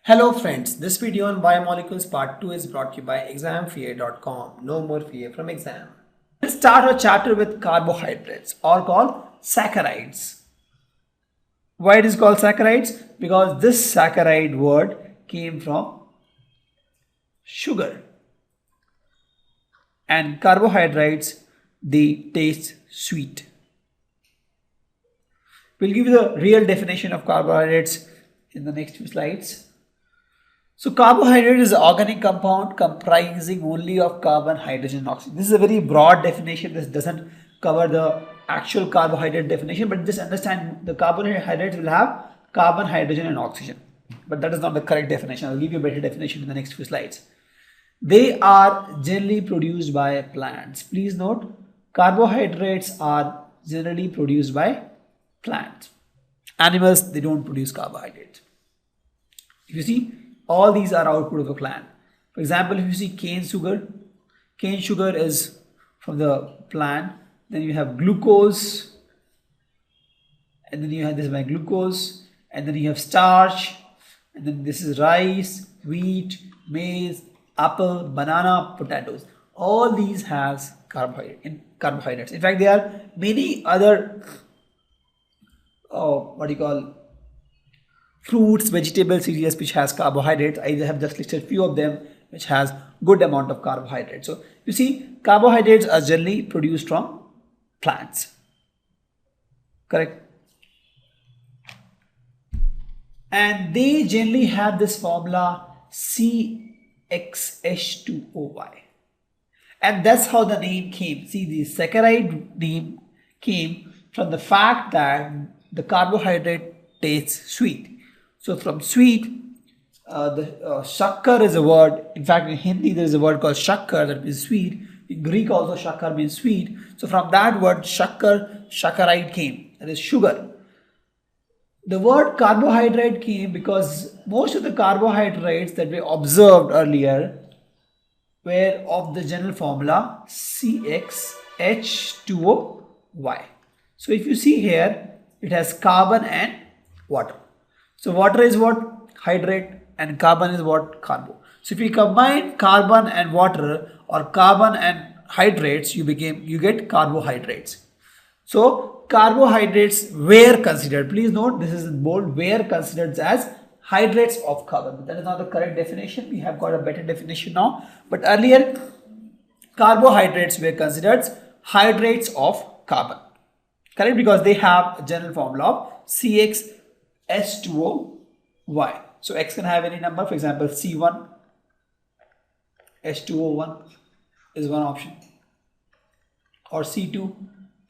Hello friends, this video on biomolecules part 2 is brought to you by examfear.com. No more fear from exam. Let's start our chapter with carbohydrates or called saccharides. Why it is called saccharides? Because this saccharide word came from sugar. And carbohydrates, they taste sweet. We'll give you the real definition of carbohydrates in the next few slides. So carbohydrate is an organic compound comprising only of carbon, hydrogen, and oxygen. This is a very broad definition. This doesn't cover the actual carbohydrate definition, but just understand the carbohydrates will have carbon, hydrogen, and oxygen. But that is not the correct definition. I'll give you a better definition in the next few slides. They are generally produced by plants. Please note, carbohydrates are generally produced by plants. Animals, they don't produce carbohydrates. If you see, all these are output of a plant. For example, if you see cane sugar is from the plant. Then you have glucose, and then you have this by glucose, and then you have starch, and then this is rice, wheat, maize, apple, banana, potatoes. All these has carbohydrates. In fact, there are many other fruits, vegetables, cereals which has carbohydrates. I have just listed few of them which has good amount of carbohydrates. So you see, carbohydrates are generally produced from plants. Correct? And they generally have this formula CXH2OY. And that's how the name came. See, the saccharide name came from the fact that the carbohydrate tastes sweet. So from sweet, shakkar is a word. In fact, in Hindi there is a word called shakkar that means sweet. In Greek also shakkar means sweet. So from that word shakkar, saccharide came. That is sugar. The word carbohydrate came because most of the carbohydrates that we observed earlier were of the general formula CXH2OY. So if you see here, it has carbon and water. So water is what? Hydrate, and carbon is what? Carbo. So if you combine carbon and water or carbon and hydrates, you get carbohydrates. So carbohydrates were considered, please note this is in bold, were considered as hydrates of carbon. But that is not the correct definition. We have got a better definition now. But earlier, carbohydrates were considered hydrates of carbon. Correct? Because they have a general formula of CXH2OY. So X can have any number. For example, C1, H2O1 is one option. Or C2,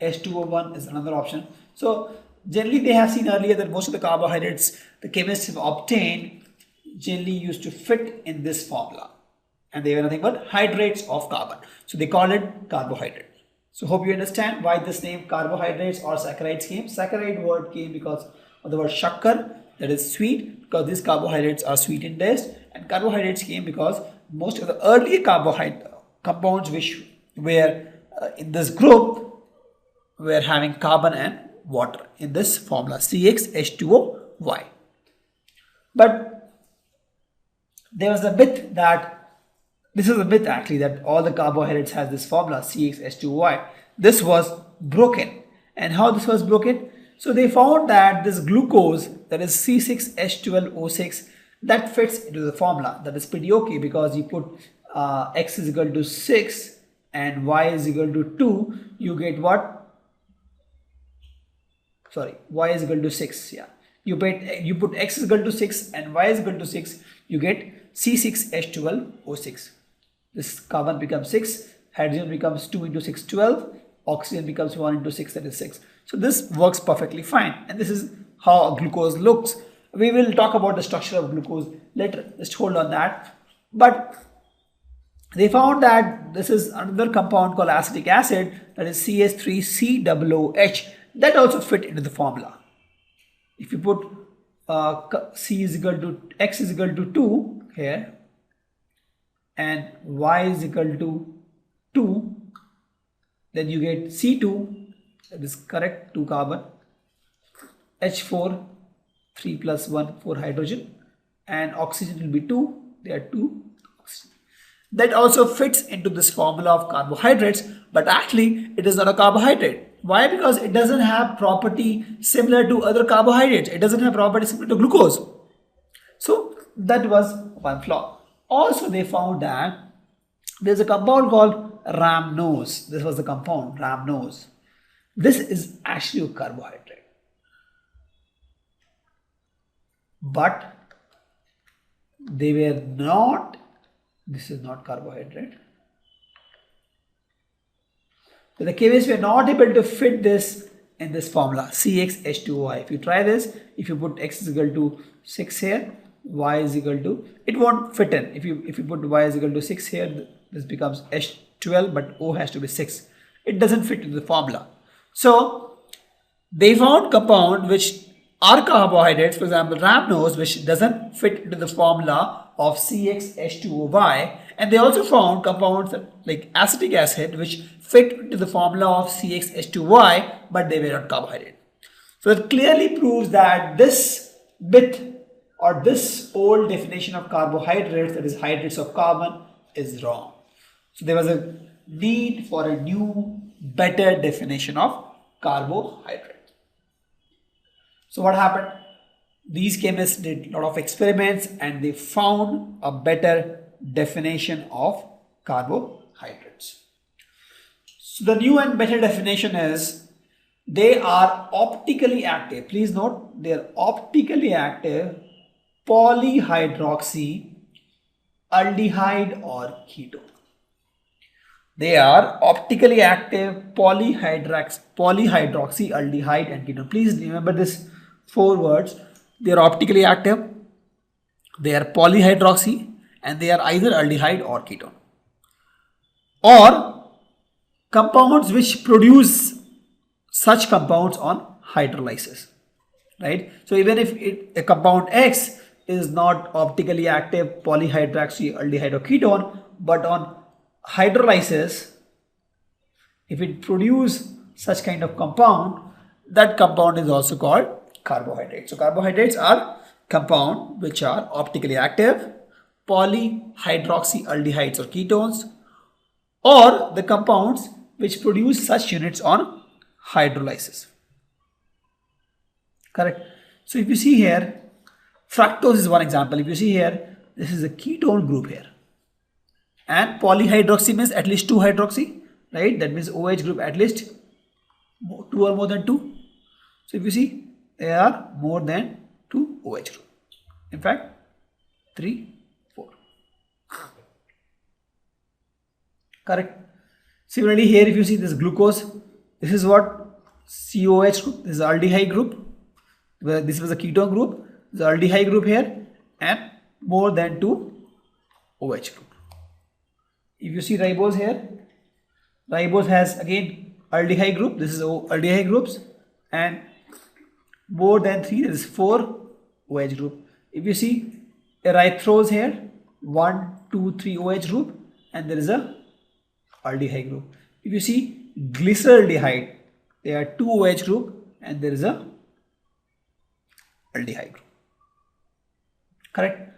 H2O1 is another option. So generally they have seen earlier that most of the carbohydrates the chemists have obtained generally used to fit in this formula. And they were nothing but hydrates of carbon. So they call it carbohydrate. So hope you understand why this name carbohydrates or saccharides came. Saccharide word came because of the word shakkar, that is sweet, because these carbohydrates are sweet in taste, and carbohydrates came because most of the early carbohydrate compounds which were in this group were having carbon and water in this formula CXH2OY. But there was a myth that this is a myth actually that all the carbohydrates has this formula CXH2OY. This was broken. And how this was broken? So they found that this glucose, that is C6H12O6, that fits into the formula. That is pretty okay because you put X is equal to 6 and Y is equal to 2, you get what? Sorry, Y is equal to 6. Yeah, you put X is equal to 6 and Y is equal to 6, you get C6H12O6. This carbon becomes 6, hydrogen becomes 2 into 6, 12, oxygen becomes 1 into 6, that is 6. So this works perfectly fine, and this is how glucose looks. We will talk about the structure of glucose later, just hold on that. But they found that this is another compound called acetic acid, that is CH3COOH, that also fit into the formula. If you put X is equal to 2 here and Y is equal to 2, then you get C2, that is correct, 2 carbon, H4, 3 plus 1, 4 hydrogen, and oxygen will be 2. There are 2 oxygen. That also fits into this formula of carbohydrates, but actually it is not a carbohydrate. Why? Because it doesn't have property similar to other carbohydrates. It doesn't have property similar to glucose. So that was one flaw. Also, they found that there's a compound called rhamnose. This was the compound, rhamnose. This is actually a carbohydrate. But they were not, this is not carbohydrate. So the chemists were not able to fit this in this formula, CxH2OI. If you try this, if you put x is equal to 6 here, y is equal to, it won't fit in. If you put y is equal to 6 here, this becomes H12, but O has to be 6. It doesn't fit into the formula. So they found compound which are carbohydrates, for example rhamnose, which doesn't fit into the formula of CxH2OY, and they also found compounds like acetic acid which fit into the formula of CxH2Y, but they were not carbohydrate. So it clearly proves that this myth or this old definition of carbohydrates, that is hydrates of carbon, is wrong. So there was a need for a new, better definition of carbohydrate. So what happened? These chemists did a lot of experiments and they found a better definition of carbohydrates. So the new and better definition is they are optically active. Please note, they are optically active polyhydroxy aldehyde or ketone. They are optically active polyhydroxy aldehyde and ketone. Please remember this 4 words. They are optically active, they are polyhydroxy, and they are either aldehyde or ketone. Or compounds which produce such compounds on hydrolysis, right? So even if a compound X is not optically active polyhydroxy aldehyde or ketone, but on hydrolysis, if it produces such kind of compound, that compound is also called carbohydrates. So carbohydrates are compound which are optically active polyhydroxy aldehydes or ketones, or the compounds which produce such units on hydrolysis. Correct. So if you see here, fructose is one example. If you see here, this is a ketone group here, and polyhydroxy means at least 2 hydroxy, right? That means OH group at least 2 or more than 2. So if you see, there are more than 2 OH group. In fact, 3, 4. Correct. Similarly here, if you see this glucose, this is what COH group, this is aldehyde group, where this was a ketone group, the aldehyde group here, and more than 2 OH group. If you see ribose here, ribose has again aldehyde group, this is aldehyde groups, and more than 3, there is 4 OH group. If you see erythrose here, 1, 2, 3 OH group, and there is a aldehyde group. If you see glyceraldehyde, there are 2 OH group and there is a aldehyde group. Correct.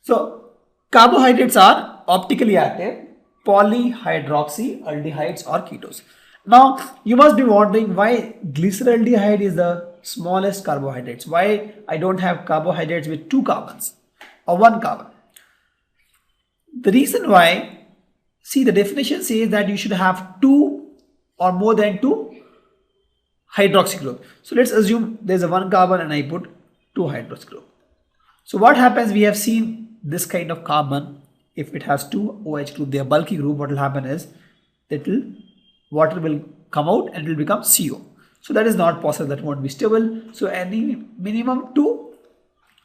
So carbohydrates are optically active polyhydroxy aldehydes or ketones. Now you must be wondering why glyceraldehyde is the smallest carbohydrates. Why I don't have carbohydrates with 2 carbons or 1 carbon? The reason why, see, the definition says that you should have 2 or more than 2 hydroxy group. So let's assume there's a 1 carbon and I put 2 hydroxy group. So what happens, we have seen this kind of carbon, if it has 2 OH group, their bulky group, what will happen is that water will come out and it will become CO. So that is not possible, that won't be stable. So any minimum 2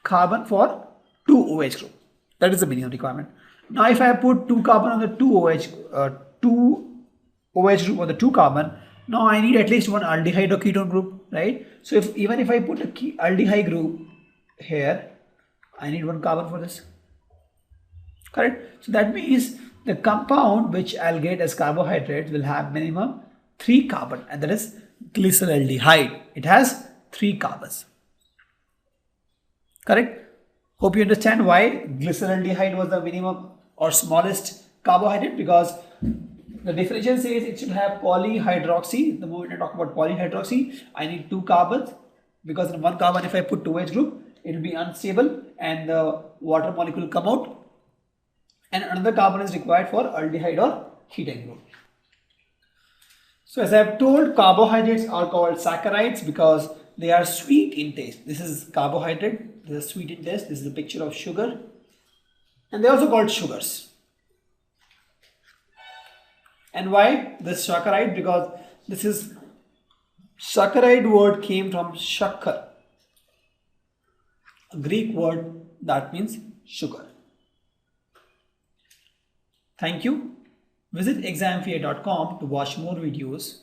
carbon for 2 OH group. That is the minimum requirement. Now if I put 2 carbon on the 2 OH group on the 2 carbon, now I need at least 1 aldehyde or ketone group, right? So even if I put a aldehyde group here, I need 1 carbon for this. Correct? So that means the compound which I'll get as carbohydrates will have minimum 3 carbon, and that is glyceraldehyde. It has 3 carbons. Correct? Hope you understand why glyceraldehyde was the minimum or smallest carbohydrate, because the definition says it should have polyhydroxy. The moment I talk about polyhydroxy, I need 2 carbons, because in 1 carbon if I put 2H group, it will be unstable and the water molecule will come out, and another carbon is required for aldehyde or ketone group. So as I have told, carbohydrates are called saccharides because they are sweet in taste. This is carbohydrate, this is sweet in taste, this is a picture of sugar, and they are also called sugars. And why this saccharide? Because this is saccharide word came from shakkar, a Greek word that means sugar. Thank you. Visit examfear.com to watch more videos,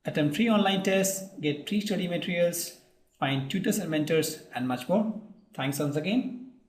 attempt free online tests, get free study materials, find tutors and mentors, and much more. Thanks once again.